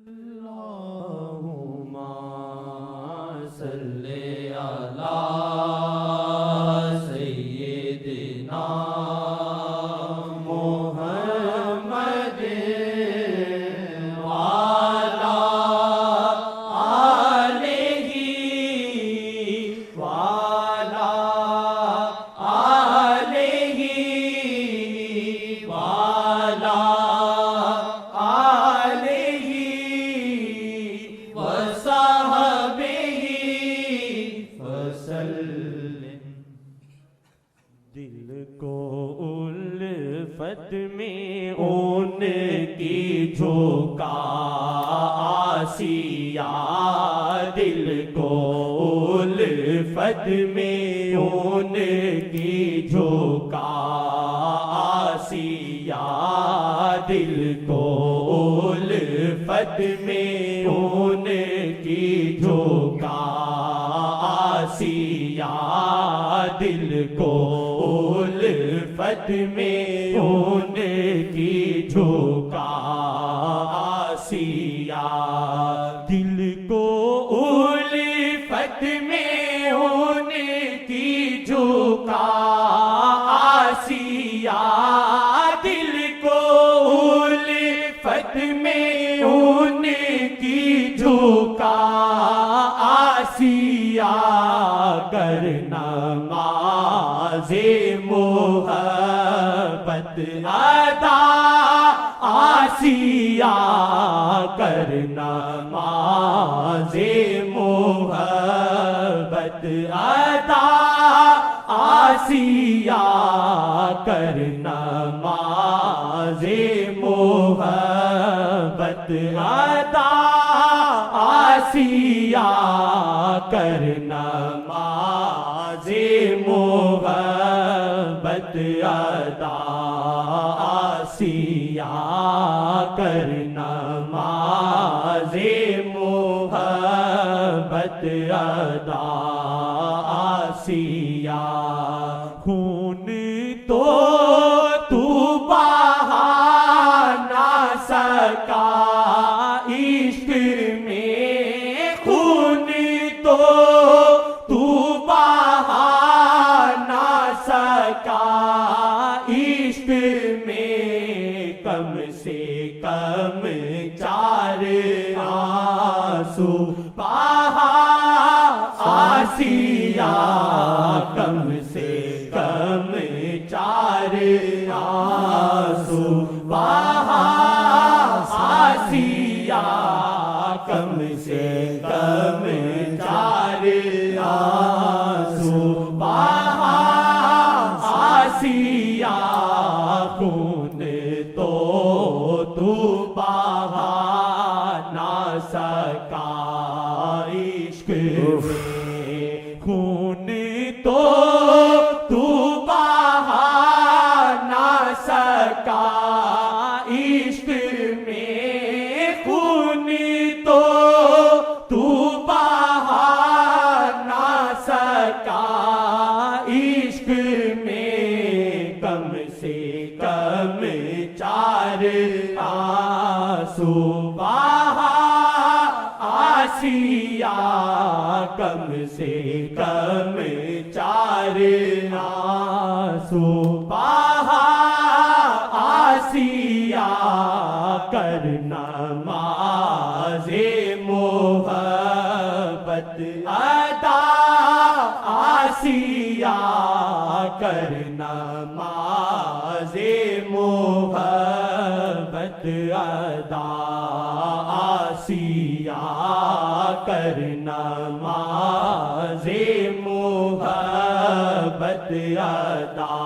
اللہم صلی علی سیدنا محمد وعلی آلہ وعلی آلہ وعلی دل کو الفت میں ان کی جھوکا آسیہ، دل کو الفت میں ان کی جھوکا آسیہ، دل کو الفت میں ان کی جھوکا آسیہ، دل کو الفت میں ان کی جھوکا آسیہ، دل کو الفت میں ان کی جھوکا آسیہ، دل کو الفت میں ان کی جھوکا آسیہ، کرنا نماز محبت ادا آسیہ، کرنا نماز محبت ادا آسیہ، کرنا نماز محبت ادا آسیہ، کرنا نماز محبت ادا آسیہ، کرنا نماز محبت ادا آسیہ، خون تو بہا نہ سکا عشق میں، خون تو بہا نہ سکا عشق میں، کم سے کم 4 آنسو بہا آسیہ، کم سے کم 4 آنسو بہا آسیہ، کم سے کم 4 آنسو بہا آسیہ، خون تو بہا نہ سکا عشق میں، خون تو بہا نہ سکا عشق میں، خون تو بہا نہ سکا عشق میں، کم سے کم 4 آنسو بہا آسیہ، کم سے کم 4 آنسو بہا آسیہ، کرنا نماز محبت ادا آسیہ، کرنا نماز محبت ادا آسیہ، کرنا نماز محبت ادا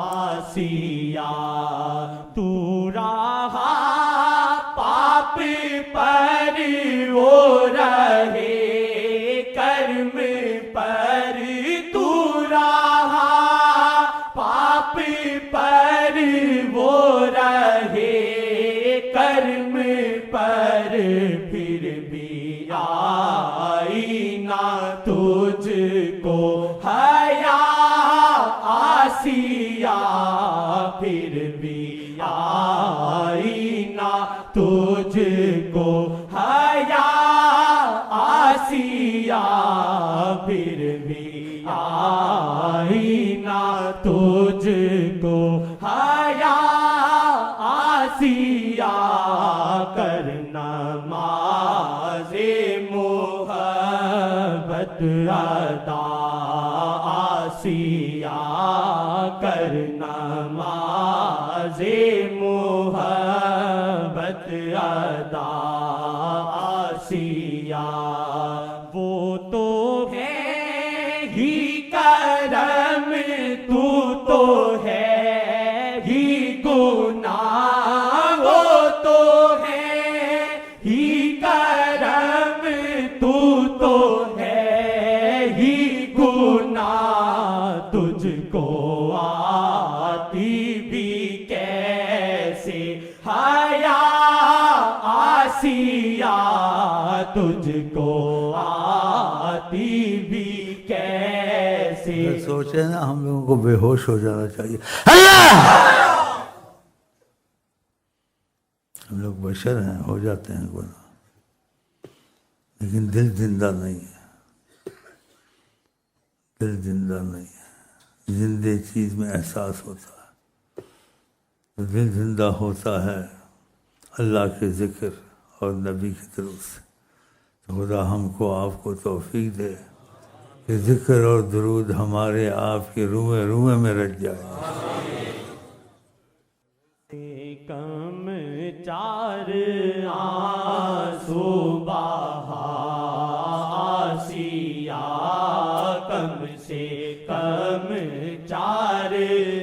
آسیہ، تو رہا پاپ پر وہ رہے کرم پر، تو رہا پاپ پر وہ رہے کرم پر، پھر بھی آئی نہ تجھ کو حیا آسیہ، پھر بھی آئی نہ تجھ کو حیا آسیہ پھر بھی آئی نہ تجھ کو حیا آسیہ کر نماز محبت ادا آسیہ کر نماز محبت ادا آسیہ وہ تو ہے ہی کرم تو ہے ہی گناہ وہ تو ہے ہی کرم تو ہے ہی گناہ تجھ کو آتی بھی کیسے حیا آسیہ تجھ کو آتی بھی کیسے سوچے نا ہم لوگوں کو بے ہوش ہو جانا چاہیے اللہ ہم لوگ بشر ہیں ہو جاتے ہیں گناہ لیکن دل زندہ نہیں ہے دل زندہ نہیں ہے زندے چیز میں احساس ہوتا ہے تو دل زندہ ہوتا ہے اللہ کے ذکر اور نبی کی طرف سے تو خدا ہم کو آپ کو توفیق دے کہ ذکر اور درود ہمارے آپ کے روئے روئے میں رچ جائے کم چار آنسو بہا آسیہ کم سے کم چار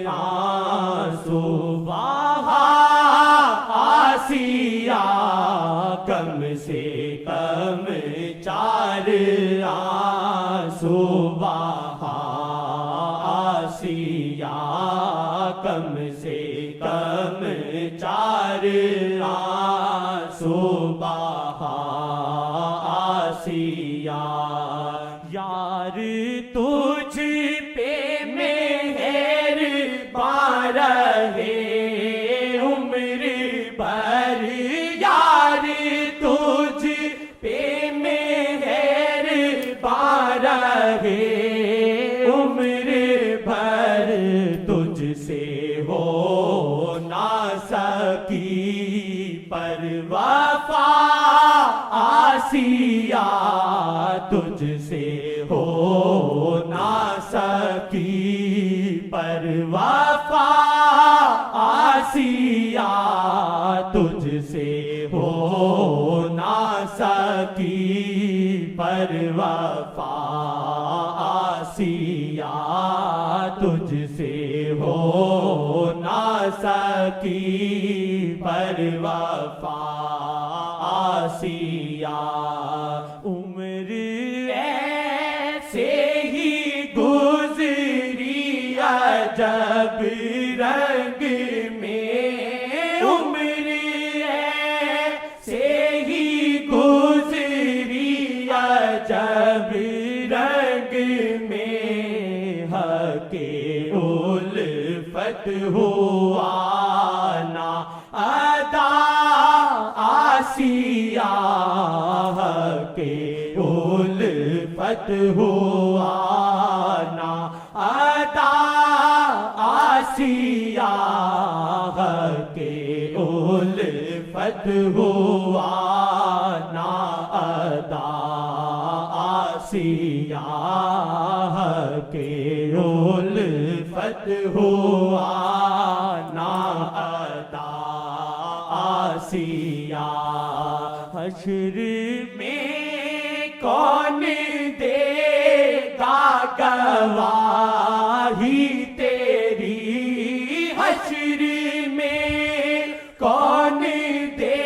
آنسو بہا آسیہ کم سے کم چار آنسو بہا آسیہ کم سے کم چار آنسو بہا آسیہ یار تجھ پہ مہربان رہے عمر بھر یار تجھ پہ مہربان رہے عمر بھر تجھ سے ہو نہ سکی پر وفا آسیہ تجھ سے ہو نہ سکی پر وفا آسیہ تجھ سے ہو نہ سکی پر وفا آسیہ تجھ سے ہو نہ سکی پر وفا آسیہ عمر ایسے ہی گزری عجب رنگ میں عمر ایسے ہی گزری عجب رنگ میں حق الفت ہوا نا ادا آسیہ کے الفت ہوا نا ادا آسیہ کے الفت ہوا نا ادا آسیہ کے الفت ہوا نا ادا آسیہ حشر میں کون دے گا گواہی تیری حشر میں کون دے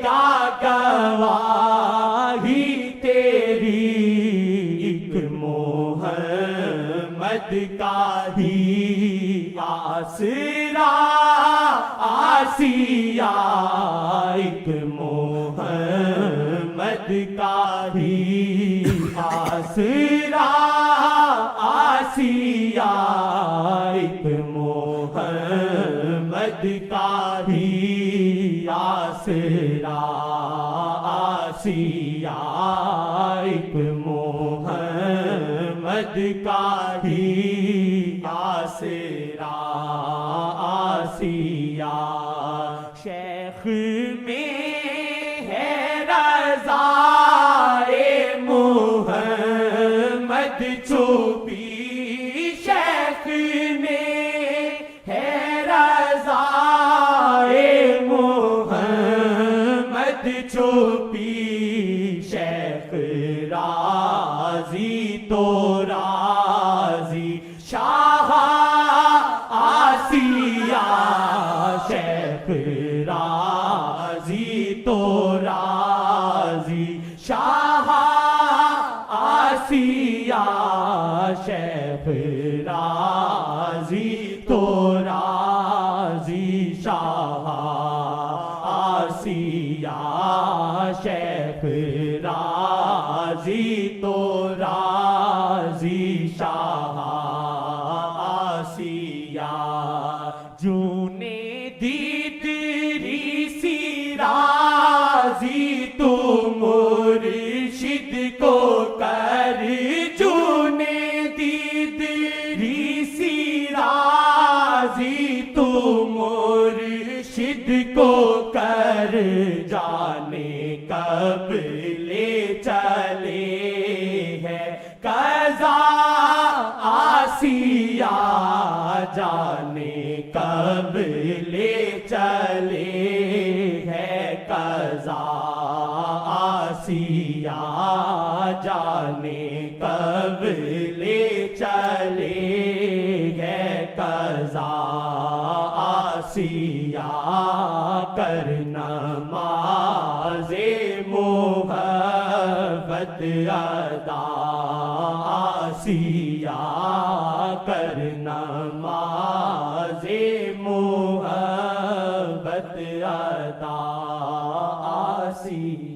گا گواہی تیری ایک محمد کا ہی آسرا آسیہ ایک محمد کا ہی آسرا آسیہ ایک محمد کا ہی آسرا آسیہ ایک محمد کا ہی آسرا آسیہ شیخ میں ہے رضا محمد چھپی شیخ میں ہے رضا محمد چھپی شیخ راضی تو راضی شاہ آسیہ شیخ راضی تو راضی شاہ آسیہ شیخ راضی تو راضی شاہ آسیہ شیخ راضی تو راضی شاہ آسیہ جونے دید ریسی راضی تو مرشد کو کر جونے دید ریسی راضی تو مرشد کو کر جانے کب لے چلے ہے قضا آسیہ جانے کب لے چلے ہے قضا آسیہ جانے کب لے چلے ہے قضا آسیہ کر نماز محبت ادا آسیہ کر نماز محبت ادا آسیہ